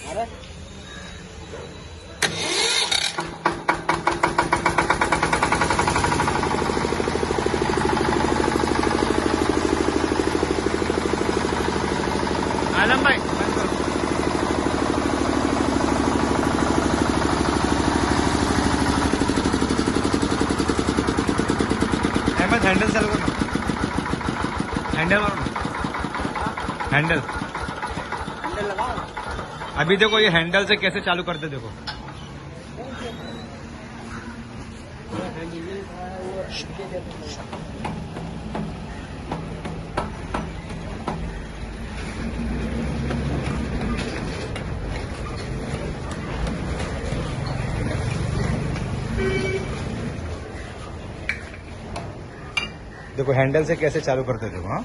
आलम भाई अहमद हैंडल चालू करो, हैंडल मारो, हैंडल लगाओ। अभी देखो ये हैंडल से कैसे चालू करते देखो। देखो हैंडल से कैसे चालू करते देखो। हाँ